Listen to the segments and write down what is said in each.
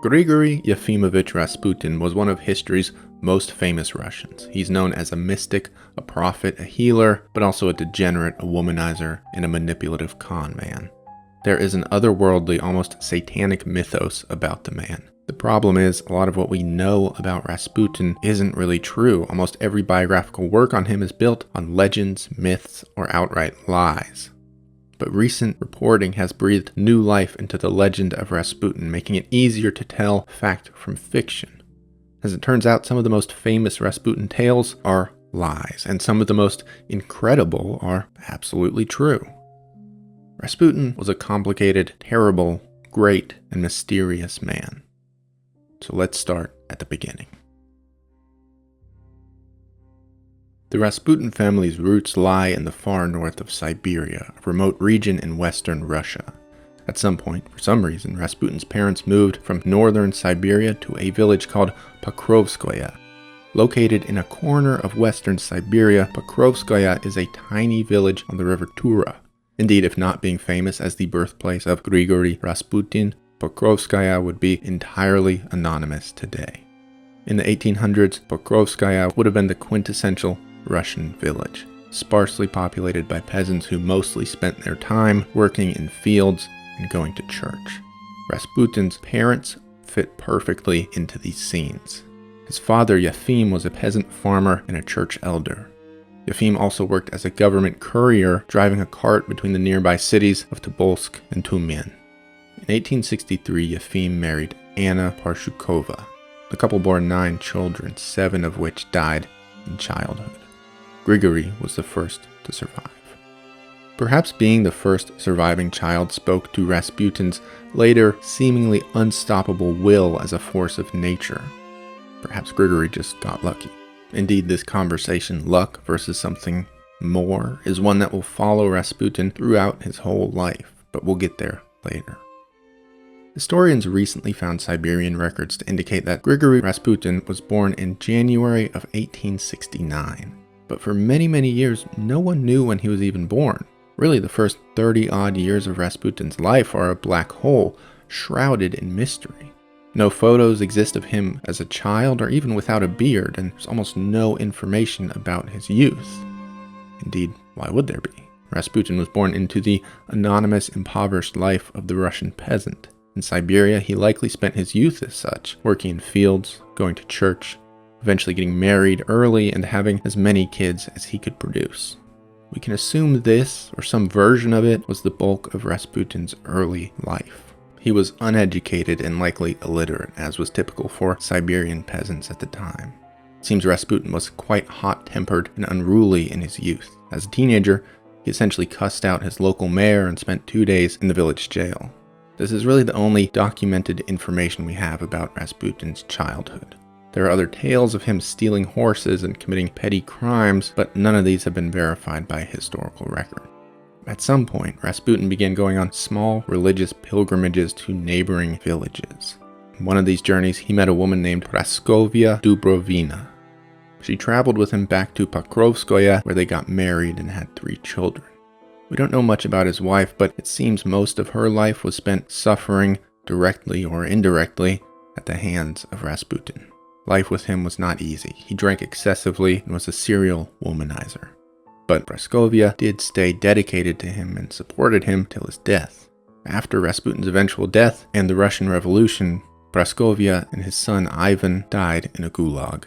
Grigory Yefimovich Rasputin was one of history's most famous Russians. He's known as a mystic, a prophet, a healer, but also a degenerate, a womanizer, and a manipulative con man. There is an otherworldly, almost satanic mythos about the man. The problem is, a lot of what we know about Rasputin isn't really true. Almost every biographical work on him is built on legends, myths, or outright lies. But recent reporting has breathed new life into the legend of Rasputin, making it easier to tell fact from fiction. As it turns out, some of the most famous Rasputin tales are lies, and some of the most incredible are absolutely true. Rasputin was a complicated, terrible, great, and mysterious man. So let's start at the beginning. The Rasputin family's roots lie in the far north of Siberia, a remote region in western Russia. At some point, for some reason, Rasputin's parents moved from northern Siberia to a village called Pokrovskoye. Located in a corner of western Siberia, Pokrovskoye is a tiny village on the river Tura. Indeed, if not being famous as the birthplace of Grigory Rasputin, Pokrovskoye would be entirely anonymous today. In the 1800s, Pokrovskoye would have been the quintessential Russian village, sparsely populated by peasants who mostly spent their time working in fields and going to church. Rasputin's parents fit perfectly into these scenes. His father, Yefim, was a peasant farmer and a church elder. Yefim also worked as a government courier, driving a cart between the nearby cities of Tobolsk and Tyumen. In 1863, Yefim married Anna Parshukova. The couple bore 9 children, 7 of which died in childhood. Grigory was the first to survive. Perhaps being the first surviving child spoke to Rasputin's later seemingly unstoppable will as a force of nature. Perhaps Grigory just got lucky. Indeed, this conversation, luck versus something more, is one that will follow Rasputin throughout his whole life, but we'll get there later. Historians recently found Siberian records to indicate that Grigory Rasputin was born in January of 1869. But for many years, no one knew when he was even born. Really, the first 30-odd years of Rasputin's life are a black hole, shrouded in mystery. No photos exist of him as a child or even without a beard, and there's almost no information about his youth. Indeed, why would there be? Rasputin was born into the anonymous, impoverished life of the Russian peasant. In Siberia, he likely spent his youth as such, working in fields, going to church, eventually getting married early and having as many kids as he could produce. We can assume this, or some version of it, was the bulk of Rasputin's early life. He was uneducated and likely illiterate, as was typical for Siberian peasants at the time. It seems Rasputin was quite hot-tempered and unruly in his youth. As a teenager, he essentially cussed out his local mayor and spent 2 days in the village jail. This is really the only documented information we have about Rasputin's childhood. There are other tales of him stealing horses and committing petty crimes, but none of these have been verified by historical record. At some point, Rasputin began going on small religious pilgrimages to neighboring villages. On one of these journeys, he met a woman named Praskovia Dubrovina. She traveled with him back to Pokrovskoye, where they got married and had 3 children. We don't know much about his wife, but it seems most of her life was spent suffering, directly or indirectly, at the hands of Rasputin. Life with him was not easy. He drank excessively and was a serial womanizer. But Praskovia did stay dedicated to him and supported him till his death. After Rasputin's eventual death and the Russian Revolution, Praskovia and his son Ivan died in a gulag.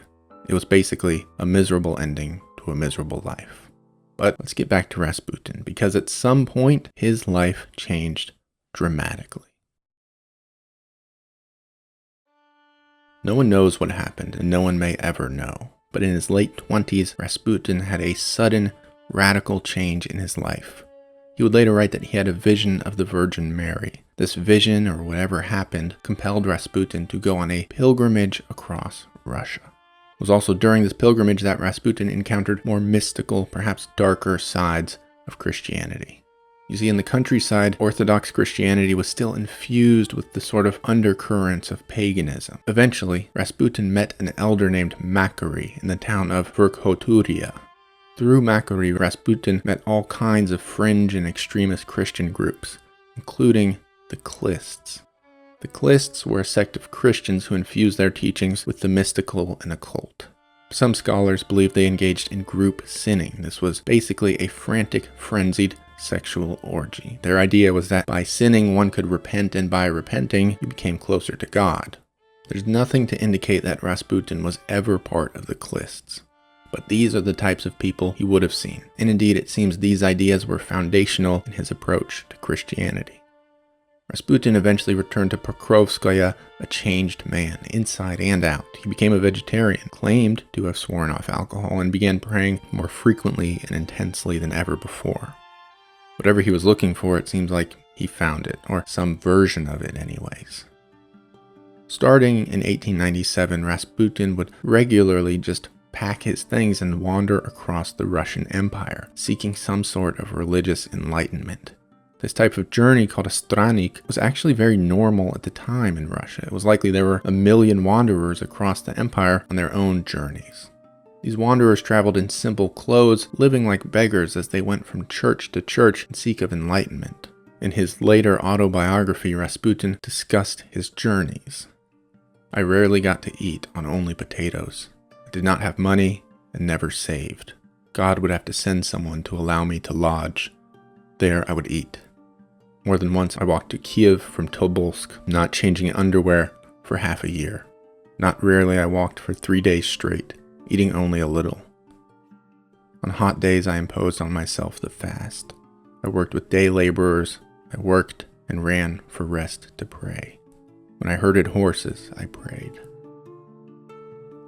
It was basically a miserable ending to a miserable life. But let's get back to Rasputin, because at some point, his life changed dramatically. No one knows what happened, and no one may ever know. But in his late 20s, Rasputin had a sudden, radical change in his life. He would later write that he had a vision of the Virgin Mary. This vision, or whatever happened, compelled Rasputin to go on a pilgrimage across Russia. It was also during this pilgrimage that Rasputin encountered more mystical, perhaps darker sides of Christianity. You see, in the countryside, Orthodox Christianity was still infused with the sort of undercurrents of paganism. Eventually, Rasputin met an elder named Makary in the town of Verkhoturia. Through Makary, Rasputin met all kinds of fringe and extremist Christian groups, including the Klists. The The Klists were a sect of Christians who infused their teachings with the mystical and occult. Some scholars believe they engaged in group sinning. This was basically a frantic, frenzied sexual orgy. Their idea was that by sinning one could repent, and by repenting you became closer to God. There's nothing to indicate that Rasputin was ever part of the Klists. But these are the types of people he would have seen, and indeed it seems these ideas were foundational in his approach to Christianity. Rasputin eventually returned to Pokrovskaya a changed man, inside and out. He became a vegetarian, claimed to have sworn off alcohol, and began praying more frequently and intensely than ever before. Whatever he was looking for, it seems like he found it, or some version of it anyways. Starting in 1897, Rasputin would regularly just pack his things and wander across the Russian Empire, seeking some sort of religious enlightenment. This type of journey, called a strannik, was actually very normal at the time in Russia. It was likely there were 1 million wanderers across the empire on their own journeys. These wanderers traveled in simple clothes, living like beggars as they went from church to church in seek of enlightenment. In his later autobiography, Rasputin discussed his journeys. I rarely got to eat on only potatoes. I did not have money and never saved. God would have to send someone to allow me to lodge. There I would eat. More than once I walked to Kiev from Tobolsk, not changing underwear for half a year. Not rarely I walked for 3 days straight, eating only a little. On hot days I imposed on myself the fast. I worked with day laborers. I worked and ran for rest to pray. When I herded horses, I prayed.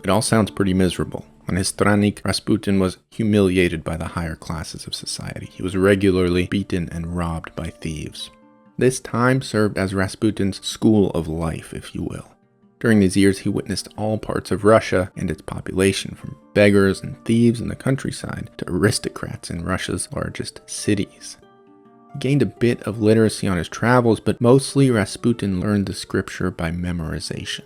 It all sounds pretty miserable. On his strannik, Rasputin was humiliated by the higher classes of society. He was regularly beaten and robbed by thieves. This time served as Rasputin's school of life, if you will. During these years, he witnessed all parts of Russia and its population, from beggars and thieves in the countryside to aristocrats in Russia's largest cities. He gained a bit of literacy on his travels, but mostly Rasputin learned the scripture by memorization.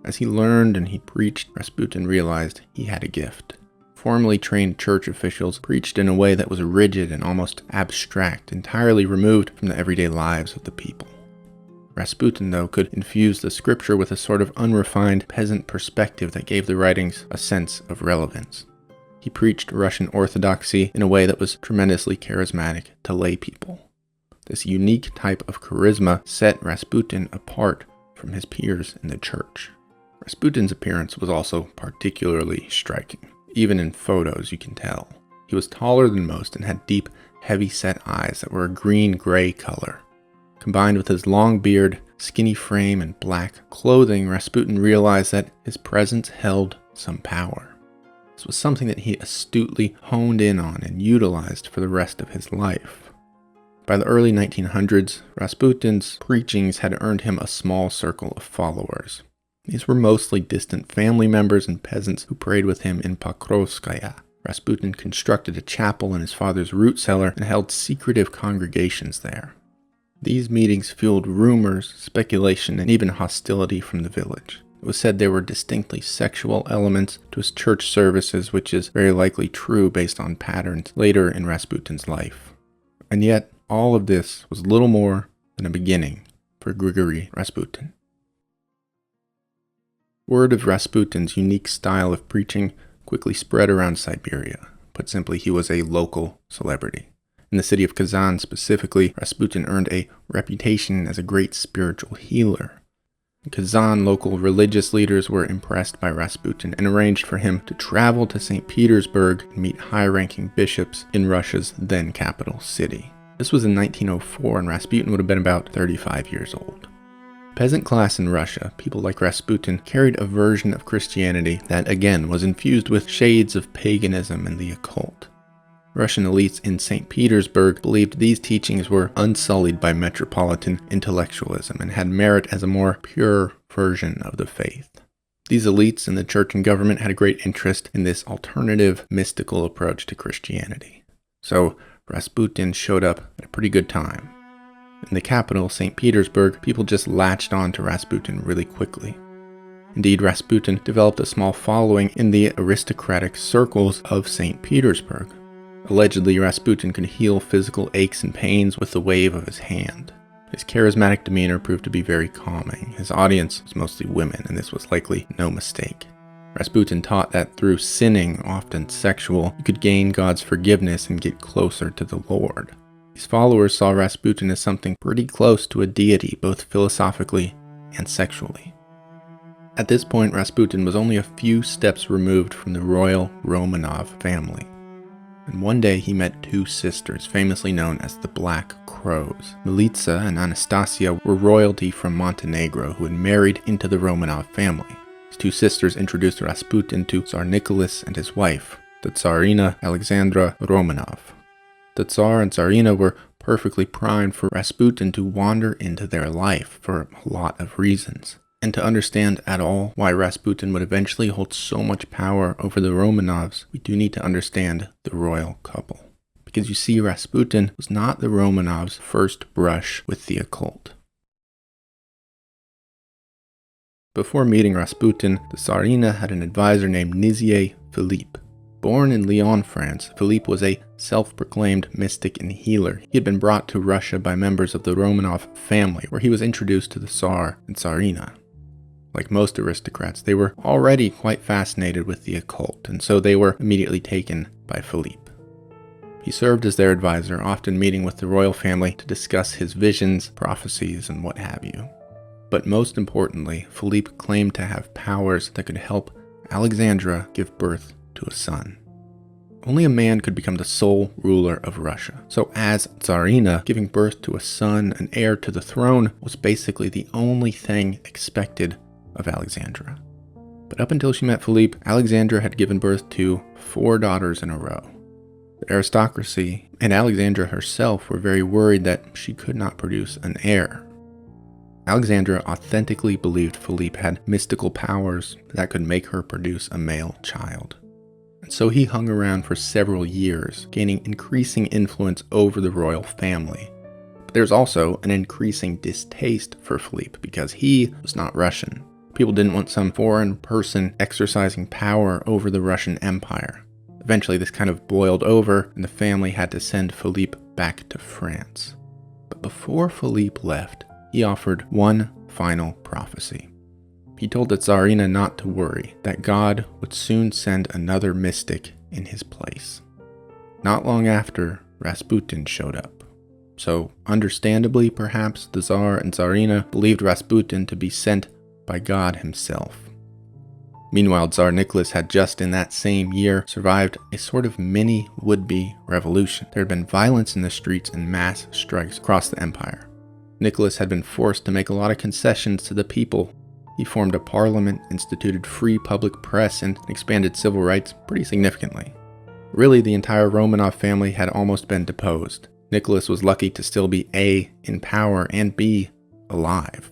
As he learned and he preached, Rasputin realized he had a gift. Formally trained church officials preached in a way that was rigid and almost abstract, entirely removed from the everyday lives of the people. Rasputin, though, could infuse the scripture with a sort of unrefined peasant perspective that gave the writings a sense of relevance. He preached Russian orthodoxy in a way that was tremendously charismatic to lay people. This unique type of charisma set Rasputin apart from his peers in the church. Rasputin's appearance was also particularly striking. Even in photos, you can tell. He was taller than most and had deep, heavy-set eyes that were a green-gray color. Combined with his long beard, skinny frame, and black clothing, Rasputin realized that his presence held some power. This was something that he astutely honed in on and utilized for the rest of his life. By the early 1900s, Rasputin's preachings had earned him a small circle of followers. These were mostly distant family members and peasants who prayed with him in Pokrovskaya. Rasputin constructed a chapel in his father's root cellar and held secretive congregations there. These meetings fueled rumors, speculation, and even hostility from the village. It was said there were distinctly sexual elements to his church services, which is very likely true based on patterns later in Rasputin's life. And yet, all of this was little more than a beginning for Grigory Rasputin. Word of Rasputin's unique style of preaching quickly spread around Siberia. Put simply, he was a local celebrity. In the city of Kazan specifically, Rasputin earned a reputation as a great spiritual healer. In Kazan, local religious leaders were impressed by Rasputin and arranged for him to travel to St. Petersburg and meet high-ranking bishops in Russia's then capital city. This was in 1904, and Rasputin would have been about 35 years old. Peasant class in Russia, people like Rasputin, carried a version of Christianity that, again, was infused with shades of paganism and the occult. Russian elites in St. Petersburg believed these teachings were unsullied by metropolitan intellectualism and had merit as a more pure version of the faith. These elites in the church and government had a great interest in this alternative, mystical approach to Christianity. So Rasputin showed up at a pretty good time. In the capital, St. Petersburg, people just latched on to Rasputin really quickly. Indeed, Rasputin developed a small following in the aristocratic circles of St. Petersburg. Allegedly, Rasputin could heal physical aches and pains with the wave of his hand. His charismatic demeanor proved to be very calming. His audience was mostly women, and this was likely no mistake. Rasputin taught that through sinning, often sexual, you could gain God's forgiveness and get closer to the Lord. His followers saw Rasputin as something pretty close to a deity, both philosophically and sexually. At this point, Rasputin was only a few steps removed from the royal Romanov family. And one day he met two sisters, famously known as the Black Crows. Militsa and Anastasia were royalty from Montenegro who had married into the Romanov family. These two sisters introduced Rasputin to Tsar Nicholas and his wife, the Tsarina Alexandra Romanov. The Tsar and Tsarina were perfectly primed for Rasputin to wander into their life for a lot of reasons. And to understand at all why Rasputin would eventually hold so much power over the Romanovs, we do need to understand the royal couple. Because you see, Rasputin was not the Romanovs' first brush with the occult. Before meeting Rasputin, the Tsarina had an advisor named Nizier Philippe. Born in Lyon, France, Philippe was a self-proclaimed mystic and healer. He had been brought to Russia by members of the Romanov family, where he was introduced to the Tsar and Tsarina. Like most aristocrats, they were already quite fascinated with the occult, and so they were immediately taken by Philippe. He served as their advisor, often meeting with the royal family to discuss his visions, prophecies, and what have you. But most importantly, Philippe claimed to have powers that could help Alexandra give birth to a son. Only a man could become the sole ruler of Russia. So as Tsarina, giving birth to a son, an heir to the throne, was basically the only thing expected of Alexandra. But up until she met Philippe, Alexandra had given birth to 4 daughters in a row. The aristocracy and Alexandra herself were very worried that she could not produce an heir. Alexandra authentically believed Philippe had mystical powers that could make her produce a male child. And so he hung around for several years, gaining increasing influence over the royal family. But there's also an increasing distaste for Philippe because he was not Russian. People didn't want some foreign person exercising power over the Russian Empire. Eventually, this kind of boiled over, and the family had to send Philippe back to France. But before Philippe left, he offered one final prophecy. He told the Tsarina not to worry, that God would soon send another mystic in his place. Not long after, Rasputin showed up. So, understandably, perhaps, the Tsar and Tsarina believed Rasputin to be sent by God himself. Meanwhile, Tsar Nicholas had just in that same year survived a sort of mini would-be revolution. There had been violence in the streets and mass strikes across the empire. Nicholas had been forced to make a lot of concessions to the people. He formed a parliament, instituted free public press, and expanded civil rights pretty significantly. Really, the entire Romanov family had almost been deposed. Nicholas was lucky to still be A, in power, and B, alive.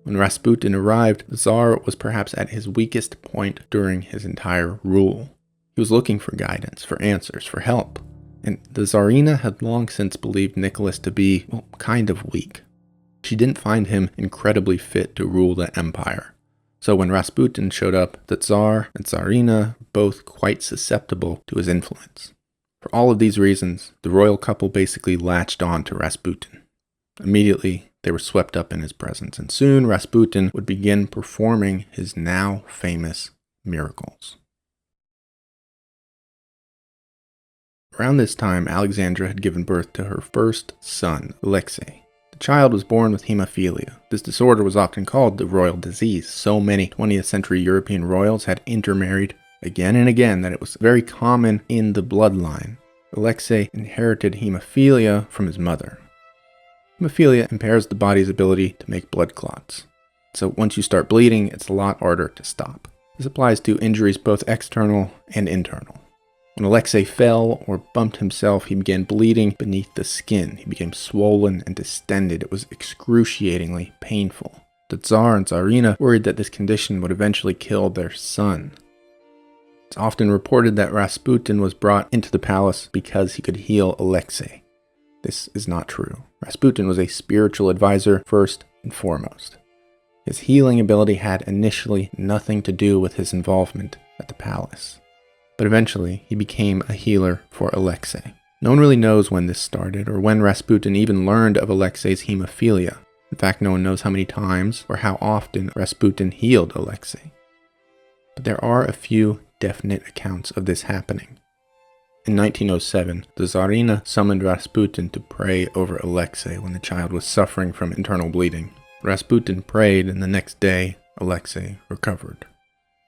When Rasputin arrived, the Tsar was perhaps at his weakest point during his entire rule. He was looking for guidance, for answers, for help. And the Tsarina had long since believed Nicholas to be, well, kind of weak. She didn't find him incredibly fit to rule the empire. So when Rasputin showed up, the Tsar and Tsarina were both quite susceptible to his influence. For all of these reasons, the royal couple basically latched on to Rasputin. Immediately, they were swept up in his presence, and soon Rasputin would begin performing his now famous miracles. Around this time, Alexandra had given birth to her first son, Alexei. The child was born with hemophilia. This disorder was often called the royal disease. So many 20th century European royals had intermarried again and again that it was very common in the bloodline. Alexei inherited hemophilia from his mother. Hemophilia impairs the body's ability to make blood clots. So once you start bleeding, it's a lot harder to stop. This applies to injuries both external and internal. When Alexei fell or bumped himself, he began bleeding beneath the skin. He became swollen and distended. It was excruciatingly painful. The Tsar and Tsarina worried that this condition would eventually kill their son. It's often reported that Rasputin was brought into the palace because he could heal Alexei. This is not true. Rasputin was a spiritual advisor first and foremost. His healing ability had initially nothing to do with his involvement at the palace. But eventually, he became a healer for Alexei. No one really knows when this started or when Rasputin even learned of Alexei's hemophilia. In fact, no one knows how many times or how often Rasputin healed Alexei. But there are a few definite accounts of this happening. In 1907, the Tsarina summoned Rasputin to pray over Alexei when the child was suffering from internal bleeding. Rasputin prayed, and the next day, Alexei recovered.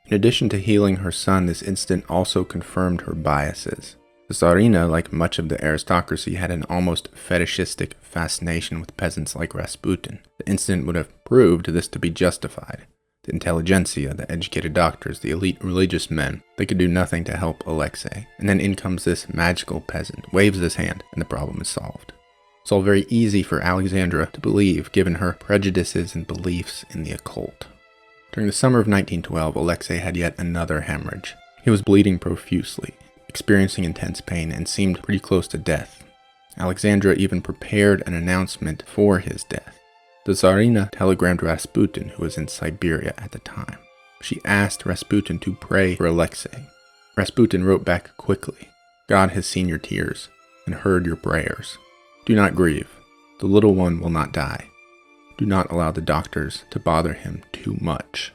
In addition to healing her son, this incident also confirmed her biases. The Tsarina, like much of the aristocracy, had an almost fetishistic fascination with peasants like Rasputin. The incident would have proved this to be justified. The intelligentsia, the educated doctors, the elite religious men, they could do nothing to help Alexei. And then in comes this magical peasant, waves his hand, and the problem is solved. It's all very easy for Alexandra to believe, given her prejudices and beliefs in the occult. During the summer of 1912, Alexei had yet another hemorrhage. He was bleeding profusely, experiencing intense pain, and seemed pretty close to death. Alexandra even prepared an announcement for his death. The Tsarina telegrammed Rasputin, who was in Siberia at the time. She asked Rasputin to pray for Alexei. Rasputin wrote back quickly, "God has seen your tears and heard your prayers. Do not grieve. The little one will not die. Do not allow the doctors to bother him too much."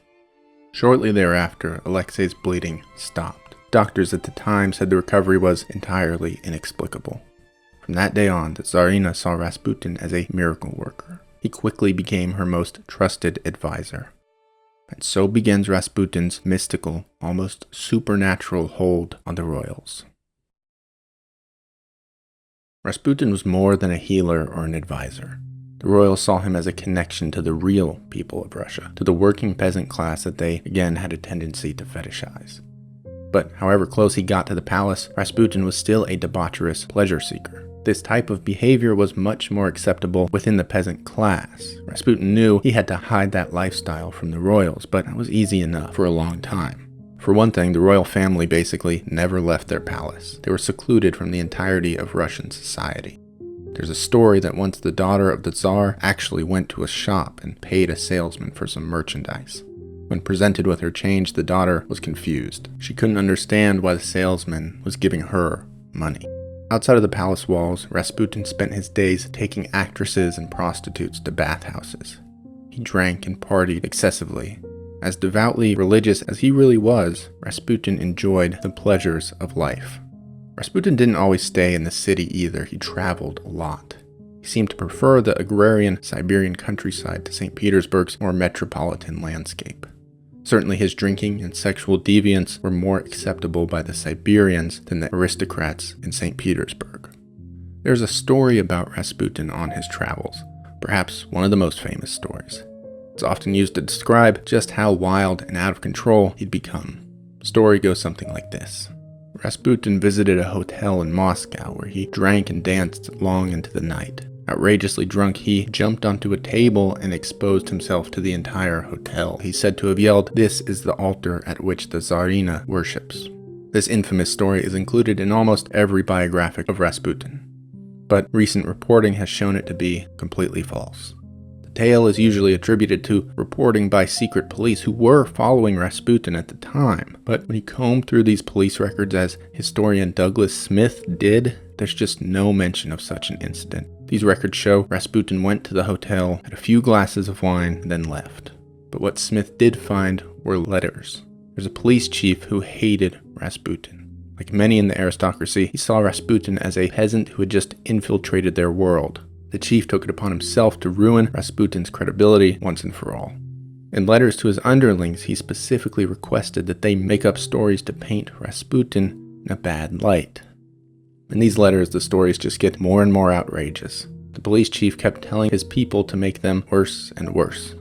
Shortly thereafter, Alexei's bleeding stopped. Doctors at the time said the recovery was entirely inexplicable. From that day on, the Tsarina saw Rasputin as a miracle worker. He quickly became her most trusted advisor. And so begins Rasputin's mystical, almost supernatural hold on the royals. Rasputin was more than a healer or an advisor. The royals saw him as a connection to the real people of Russia, to the working peasant class that they, again, had a tendency to fetishize. But however close he got to the palace, Rasputin was still a debaucherous pleasure seeker. This type of behavior was much more acceptable within the peasant class. Rasputin knew he had to hide that lifestyle from the royals, but that was easy enough for a long time. For one thing, the royal family basically never left their palace. They were secluded from the entirety of Russian society. There's a story that once the daughter of the Tsar actually went to a shop and paid a salesman for some merchandise. When presented with her change, the daughter was confused. She couldn't understand why the salesman was giving her money. Outside of the palace walls, Rasputin spent his days taking actresses and prostitutes to bathhouses. He drank and partied excessively. As devoutly religious as he really was, Rasputin enjoyed the pleasures of life. Rasputin didn't always stay in the city either. He traveled a lot. He seemed to prefer the agrarian Siberian countryside to St. Petersburg's more metropolitan landscape. Certainly his drinking and sexual deviance were more acceptable by the Siberians than the aristocrats in St. Petersburg. There's a story about Rasputin on his travels, perhaps one of the most famous stories. It's often used to describe just how wild and out of control he'd become. The story goes something like this. Rasputin visited a hotel in Moscow where he drank and danced long into the night. Outrageously drunk, he jumped onto a table and exposed himself to the entire hotel. He's said to have yelled, "This is the altar at which the Tsarina worships." This infamous story is included in almost every biographic of Rasputin, but recent reporting has shown it to be completely false. The tale is usually attributed to reporting by secret police who were following Rasputin at the time, but when you comb through these police records, as historian Douglas Smith did, there's just no mention of such an incident. These records show Rasputin went to the hotel, had a few glasses of wine, then left. But what Smith did find were letters. There's a police chief who hated Rasputin. Like many in the aristocracy, he saw Rasputin as a peasant who had just infiltrated their world. The chief took it upon himself to ruin Rasputin's credibility once and for all. In letters to his underlings, he specifically requested that they make up stories to paint Rasputin in a bad light. In these letters, the stories just get more and more outrageous. The police chief kept telling his people to make them worse and worse.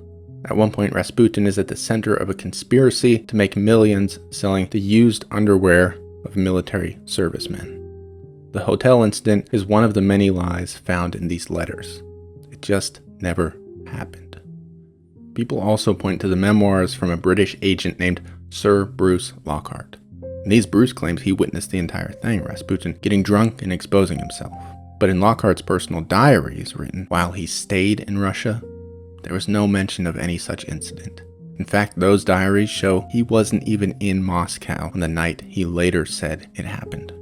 At one point, Rasputin is at the center of a conspiracy to make millions selling the used underwear of military servicemen. The hotel incident is one of the many lies found in these letters. It just never happened. People also point to the memoirs from a British agent named Sir Bruce Lockhart. In these, Bruce claims he witnessed the entire thing, Rasputin getting drunk and exposing himself. But in Lockhart's personal diaries written while he stayed in Russia, there was no mention of any such incident. In fact, those diaries show he wasn't even in Moscow on the night he later said it happened.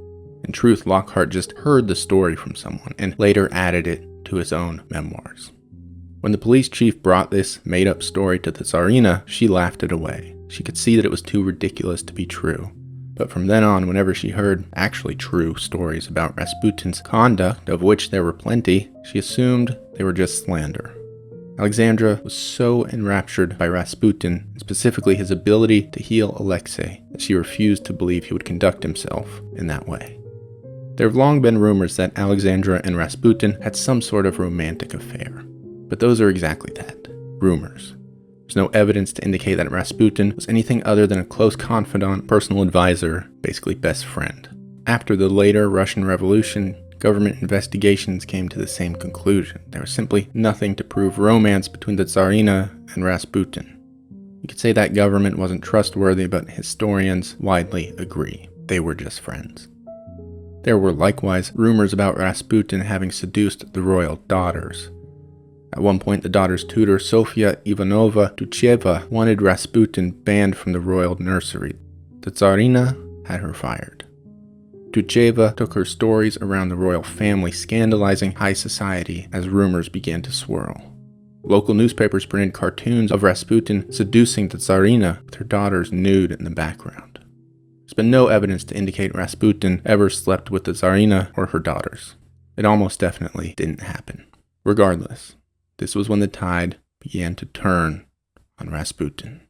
In truth, Lockhart just heard the story from someone and later added it to his own memoirs. When the police chief brought this made-up story to the Tsarina, she laughed it away. She could see that it was too ridiculous to be true. But from then on, whenever she heard actually true stories about Rasputin's conduct, of which there were plenty, she assumed they were just slander. Alexandra was so enraptured by Rasputin, and specifically his ability to heal Alexei, that she refused to believe he would conduct himself in that way. There have long been rumors that Alexandra and Rasputin had some sort of romantic affair. But those are exactly that, rumors. There's no evidence to indicate that Rasputin was anything other than a close confidant, personal advisor, basically best friend. After the later Russian Revolution, government investigations came to the same conclusion. There was simply nothing to prove romance between the Tsarina and Rasputin. You could say that government wasn't trustworthy, but historians widely agree. They were just friends. There were likewise rumors about Rasputin having seduced the royal daughters. At one point, the daughter's tutor, Sofia Ivanova Tucheva, wanted Rasputin banned from the royal nursery. The Tsarina had her fired. Tucheva took her stories around the royal family, scandalizing high society as rumors began to swirl. Local newspapers printed cartoons of Rasputin seducing the Tsarina with her daughters nude in the background. There's been no evidence to indicate Rasputin ever slept with the Tsarina or her daughters. It almost definitely didn't happen. Regardless, this was when the tide began to turn on Rasputin.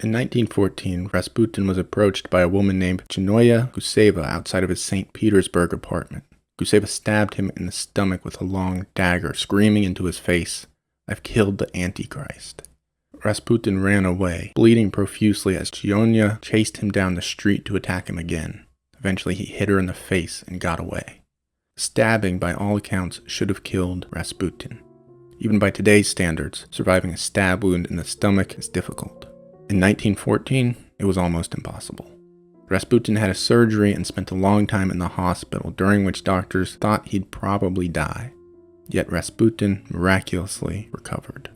In 1914, Rasputin was approached by a woman named Chinoya Guseva outside of his St. Petersburg apartment. Guseva stabbed him in the stomach with a long dagger, screaming into his face, "I've killed the Antichrist." Rasputin ran away, bleeding profusely as Chinoya chased him down the street to attack him again. Eventually, he hit her in the face and got away. Stabbing, by all accounts, should have killed Rasputin. Even by today's standards, surviving a stab wound in the stomach is difficult. In 1914, it was almost impossible. Rasputin had a surgery and spent a long time in the hospital, during which doctors thought he'd probably die. Yet Rasputin miraculously recovered.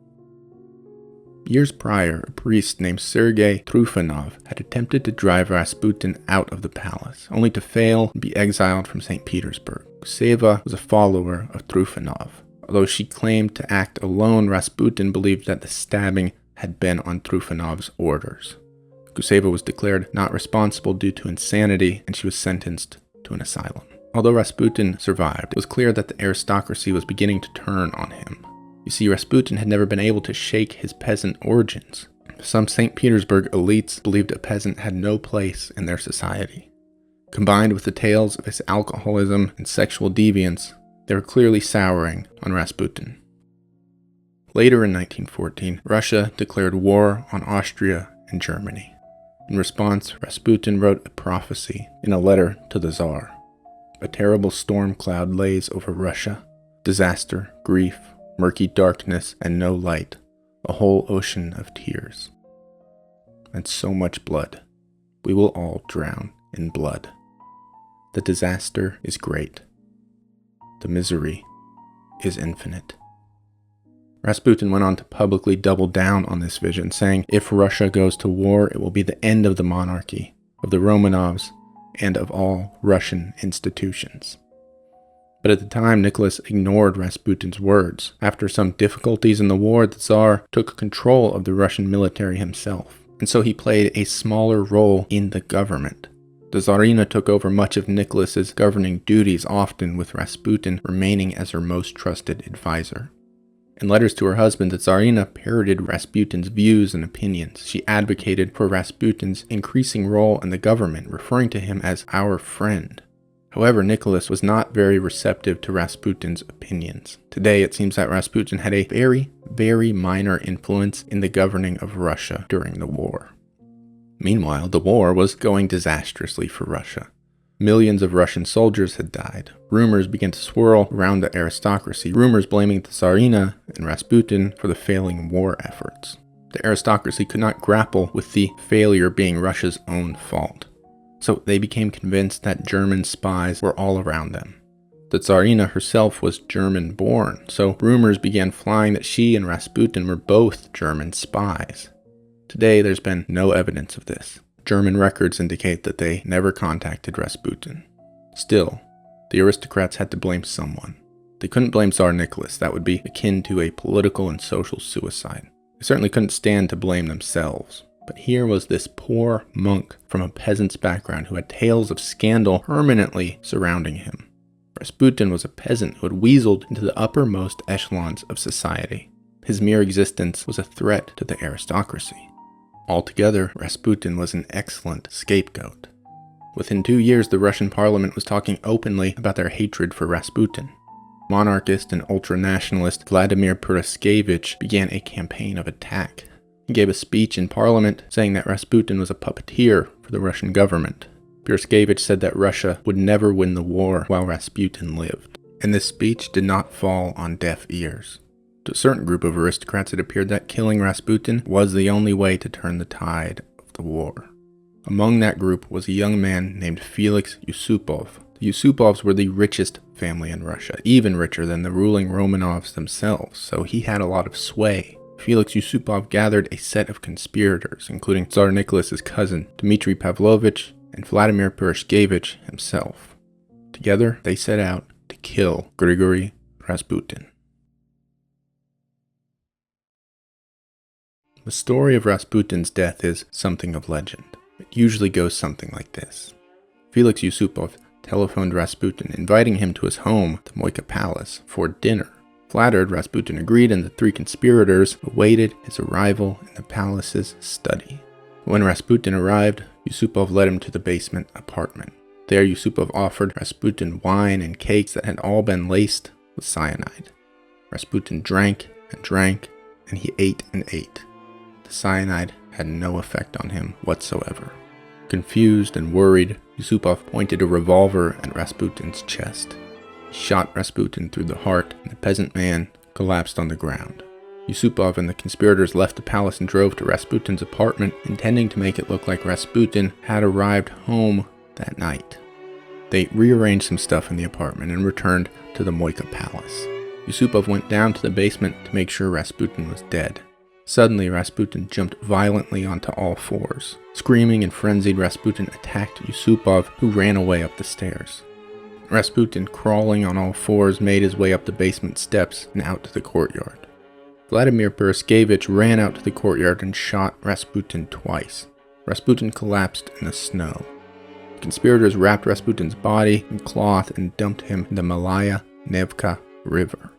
Years prior, a priest named Sergei Trufanov had attempted to drive Rasputin out of the palace, only to fail and be exiled from St. Petersburg. Guseva was a follower of Trufanov. Although she claimed to act alone, Rasputin believed that the stabbing had been on Trufanov's orders. Guseva was declared not responsible due to insanity, and she was sentenced to an asylum. Although Rasputin survived, it was clear that the aristocracy was beginning to turn on him. You see, Rasputin had never been able to shake his peasant origins. Some St. Petersburg elites believed a peasant had no place in their society. Combined with the tales of his alcoholism and sexual deviance, they were clearly souring on Rasputin. Later in 1914, Russia declared war on Austria and Germany. In response, Rasputin wrote a prophecy in a letter to the Tsar. A terrible storm cloud lays over Russia. Disaster, grief, murky darkness, and no light. A whole ocean of tears. And so much blood. We will all drown in blood. The disaster is great. The misery is infinite. Rasputin went on to publicly double down on this vision, saying, if Russia goes to war, it will be the end of the monarchy, of the Romanovs, and of all Russian institutions. But at the time, Nicholas ignored Rasputin's words. After some difficulties in the war, the Tsar took control of the Russian military himself, and so he played a smaller role in the government. The Tsarina took over much of Nicholas's governing duties, often with Rasputin remaining as her most trusted advisor. In letters to her husband, the Tsarina parroted Rasputin's views and opinions. She advocated for Rasputin's increasing role in the government, referring to him as our friend. However, Nicholas was not very receptive to Rasputin's opinions. Today, it seems that Rasputin had a very, very minor influence in the governing of Russia during the war. Meanwhile, the war was going disastrously for Russia. Millions of Russian soldiers had died. Rumors began to swirl around the aristocracy, rumors blaming the Tsarina and Rasputin for the failing war efforts. The aristocracy could not grapple with the failure being Russia's own fault. So they became convinced that German spies were all around them. The Tsarina herself was German-born, so rumors began flying that she and Rasputin were both German spies. Today, there's been no evidence of this. German records indicate that they never contacted Rasputin. Still, the aristocrats had to blame someone. They couldn't blame Tsar Nicholas. That would be akin to a political and social suicide. They certainly couldn't stand to blame themselves. But here was this poor monk from a peasant's background who had tales of scandal permanently surrounding him. Rasputin was a peasant who had weaseled into the uppermost echelons of society. His mere existence was a threat to the aristocracy. Altogether, Rasputin was an excellent scapegoat. Within 2 years, the Russian parliament was talking openly about their hatred for Rasputin. Monarchist and ultranationalist Vladimir Purishkevich began a campaign of attack. He gave a speech in parliament saying that Rasputin was a puppeteer for the Russian government. Purishkevich said that Russia would never win the war while Rasputin lived. And this speech did not fall on deaf ears. To a certain group of aristocrats, it appeared that killing Rasputin was the only way to turn the tide of the war. Among that group was a young man named Felix Yusupov. The Yusupovs were the richest family in Russia, even richer than the ruling Romanovs themselves, so he had a lot of sway. Felix Yusupov gathered a set of conspirators, including Tsar Nicholas's cousin, Dmitry Pavlovich, and Vladimir Purishkevich himself. Together, they set out to kill Grigory Rasputin. The story of Rasputin's death is something of legend. It usually goes something like this. Felix Yusupov telephoned Rasputin, inviting him to his home, the Moika Palace, for dinner. Flattered, Rasputin agreed, and the three conspirators awaited his arrival in the palace's study. When Rasputin arrived, Yusupov led him to the basement apartment. There, Yusupov offered Rasputin wine and cakes that had all been laced with cyanide. Rasputin drank and drank, and he ate and ate. The cyanide had no effect on him whatsoever. Confused and worried, Yusupov pointed a revolver at Rasputin's chest. He shot Rasputin through the heart, and the peasant man collapsed on the ground. Yusupov and the conspirators left the palace and drove to Rasputin's apartment, intending to make it look like Rasputin had arrived home that night. They rearranged some stuff in the apartment and returned to the Moika Palace. Yusupov went down to the basement to make sure Rasputin was dead. Suddenly, Rasputin jumped violently onto all fours. Screaming and frenzied, Rasputin attacked Yusupov, who ran away up the stairs. Rasputin, crawling on all fours, made his way up the basement steps and out to the courtyard. Vladimir Purishkevich ran out to the courtyard and shot Rasputin twice. Rasputin collapsed in the snow. The conspirators wrapped Rasputin's body in cloth and dumped him in the Malaya Nevka River.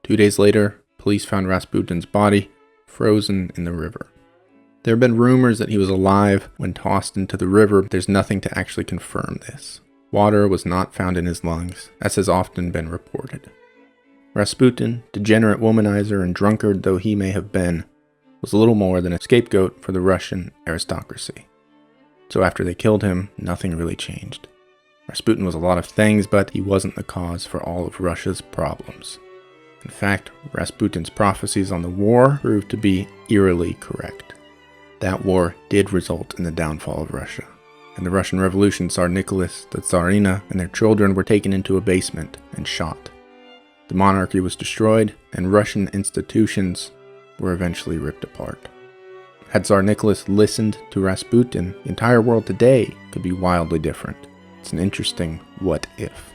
2 days later, police found Rasputin's body frozen in the river. There have been rumors that he was alive when tossed into the river, but there's nothing to actually confirm this. Water was not found in his lungs, as has often been reported. Rasputin, degenerate womanizer and drunkard though he may have been, was little more than a scapegoat for the Russian aristocracy. So after they killed him, nothing really changed. Rasputin was a lot of things, but he wasn't the cause for all of Russia's problems. In fact, Rasputin's prophecies on the war proved to be eerily correct. That war did result in the downfall of Russia. In the Russian Revolution, Tsar Nicholas, the Tsarina, and their children were taken into a basement and shot. The monarchy was destroyed, and Russian institutions were eventually ripped apart. Had Tsar Nicholas listened to Rasputin, the entire world today could be wildly different. It's an interesting what if.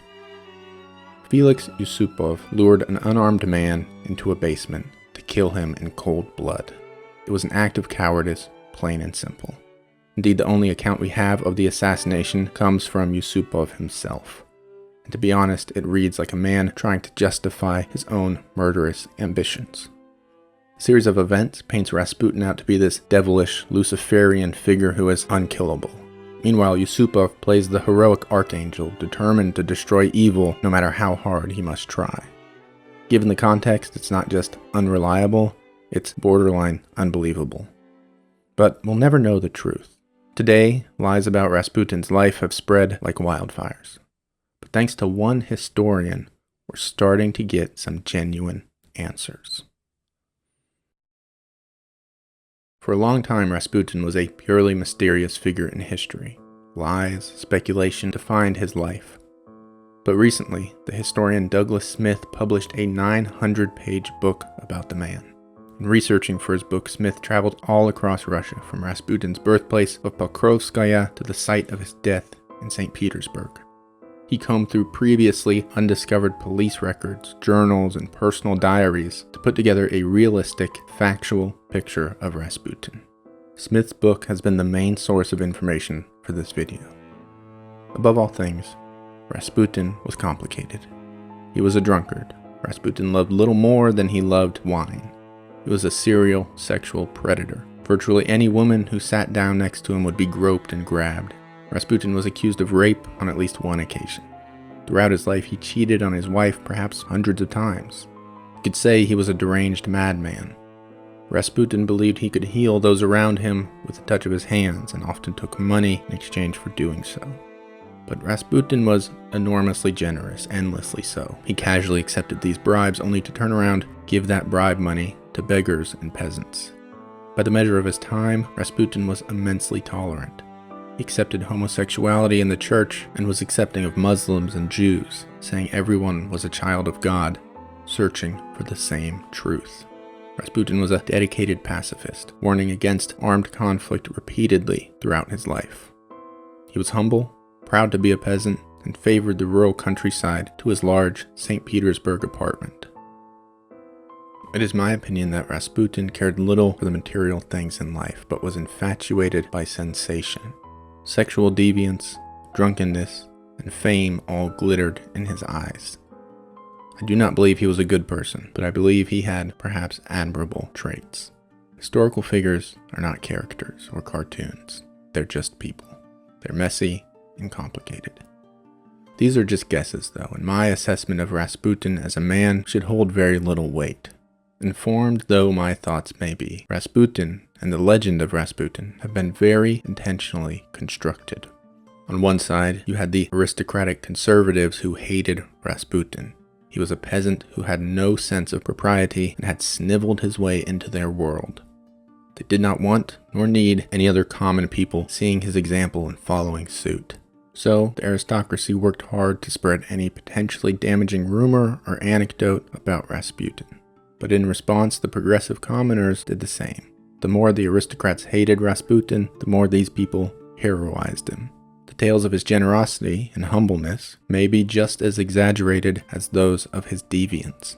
Felix Yusupov lured an unarmed man into a basement to kill him in cold blood. It was an act of cowardice, plain and simple. Indeed, the only account we have of the assassination comes from Yusupov himself. And to be honest, it reads like a man trying to justify his own murderous ambitions. A series of events paints Rasputin out to be this devilish, Luciferian figure who is unkillable. Meanwhile, Yusupov plays the heroic archangel, determined to destroy evil no matter how hard he must try. Given the context, it's not just unreliable, it's borderline unbelievable. But we'll never know the truth. Today, lies about Rasputin's life have spread like wildfires. But thanks to one historian, we're starting to get some genuine answers. For a long time, Rasputin was a purely mysterious figure in history. Lies, speculation defined his life. But recently, the historian Douglas Smith published a 900-page book about the man. In researching for his book, Smith traveled all across Russia, from Rasputin's birthplace of Pokrovskaya to the site of his death in St. Petersburg. He combed through previously undiscovered police records, journals, and personal diaries to put together a realistic, factual picture of Rasputin. Smith's book has been the main source of information for this video. Above all things, Rasputin was complicated. He was a drunkard. Rasputin loved little more than he loved wine. He was a serial sexual predator. Virtually any woman who sat down next to him would be groped and grabbed. Rasputin was accused of rape on at least one occasion. Throughout his life, he cheated on his wife perhaps hundreds of times. You could say he was a deranged madman. Rasputin believed he could heal those around him with the touch of his hands and often took money in exchange for doing so. But Rasputin was enormously generous, endlessly so. He casually accepted these bribes only to turn around, give that bribe money to beggars and peasants. By the measure of his time, Rasputin was immensely tolerant. He accepted homosexuality in the church and was accepting of Muslims and Jews, saying everyone was a child of God, searching for the same truth. Rasputin was a dedicated pacifist, warning against armed conflict repeatedly throughout his life. He was humble, proud to be a peasant, and favored the rural countryside to his large St. Petersburg apartment. It is my opinion that Rasputin cared little for the material things in life, but was infatuated by sensation. Sexual deviance, drunkenness, and fame all glittered in his eyes. I do not believe he was a good person, but I believe he had perhaps admirable traits. Historical figures are not characters or cartoons. They're just people. They're messy and complicated. These are just guesses, though, and my assessment of Rasputin as a man should hold very little weight. Informed though my thoughts may be, Rasputin and the legend of Rasputin have been very intentionally constructed. On one side, you had the aristocratic conservatives who hated Rasputin. He was a peasant who had no sense of propriety and had sniveled his way into their world. They did not want nor need any other common people seeing his example and following suit. So the aristocracy worked hard to spread any potentially damaging rumor or anecdote about Rasputin. But in response, the progressive commoners did the same. The more the aristocrats hated Rasputin, the more these people heroized him. The tales of his generosity and humbleness may be just as exaggerated as those of his deviance.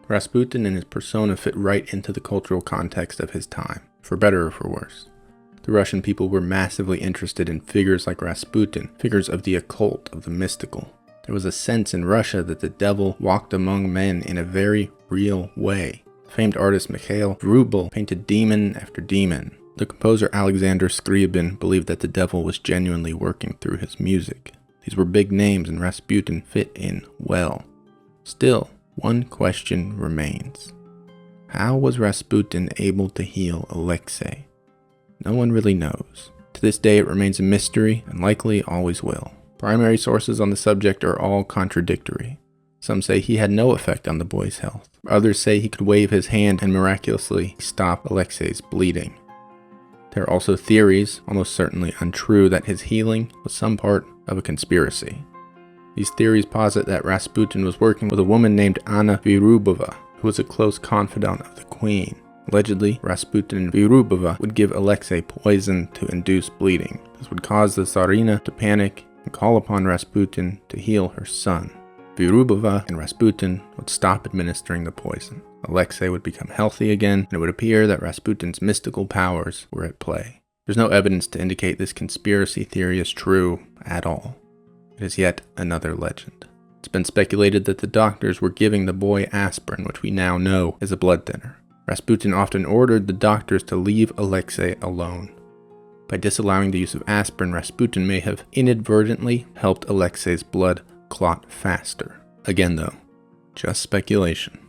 Rasputin and his persona fit right into the cultural context of his time, for better or for worse. The Russian people were massively interested in figures like Rasputin, figures of the occult, of the mystical. There was a sense in Russia that the devil walked among men in a very real way. The famed artist Mikhail Vrubel painted demon after demon. The composer Alexander Scriabin believed that the devil was genuinely working through his music. These were big names and Rasputin fit in well. Still, one question remains. How was Rasputin able to heal Alexei? No one really knows. To this day it remains a mystery and likely always will. Primary sources on the subject are all contradictory. Some say he had no effect on the boy's health. Others say he could wave his hand and miraculously stop Alexei's bleeding. There are also theories, almost certainly untrue, that his healing was some part of a conspiracy. These theories posit that Rasputin was working with a woman named Anna Vyrubova, who was a close confidant of the queen. Allegedly, Rasputin and Vyrubova would give Alexei poison to induce bleeding. This would cause the Tsarina to panic and call upon Rasputin to heal her son. Vyrubova and Rasputin would stop administering the poison. Alexei would become healthy again, and it would appear that Rasputin's mystical powers were at play. There's no evidence to indicate this conspiracy theory is true at all. It is yet another legend. It's been speculated that the doctors were giving the boy aspirin, which we now know is a blood thinner. Rasputin often ordered the doctors to leave Alexei alone. By disallowing the use of aspirin, Rasputin may have inadvertently helped Alexei's blood clot faster. Again though, just speculation.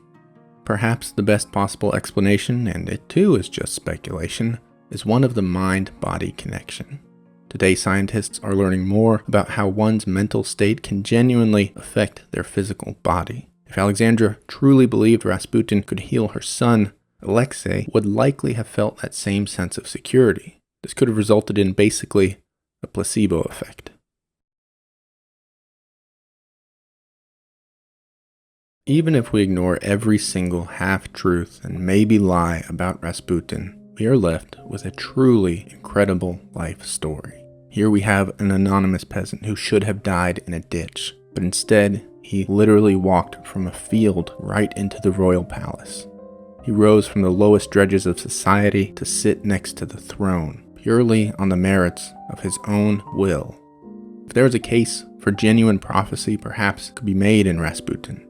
Perhaps the best possible explanation, and it too is just speculation, is one of the mind-body connection. Today scientists are learning more about how one's mental state can genuinely affect their physical body. If Alexandra truly believed Rasputin could heal her son, Alexei would likely have felt that same sense of security. This could have resulted in basically a placebo effect. Even if we ignore every single half-truth and maybe lie about Rasputin, we are left with a truly incredible life story. Here we have an anonymous peasant who should have died in a ditch, but instead, he literally walked from a field right into the royal palace. He rose from the lowest dredges of society to sit next to the throne, purely on the merits of his own will. If there was a case for genuine prophecy, perhaps it could be made in Rasputin.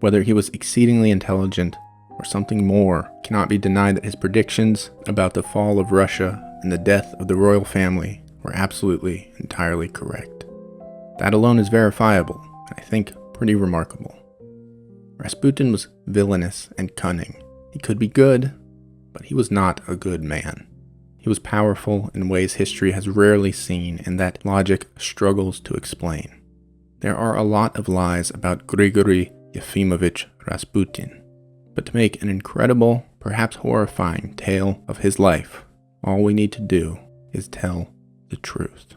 Whether he was exceedingly intelligent or something more, it cannot be denied that his predictions about the fall of Russia and the death of the royal family were absolutely entirely correct. That alone is verifiable, and I think pretty remarkable. Rasputin was villainous and cunning. He could be good, but he was not a good man. He was powerful in ways history has rarely seen and that logic struggles to explain. There are a lot of lies about Grigory Yefimovich Rasputin, but to make an incredible, perhaps horrifying tale of his life, all we need to do is tell the truth.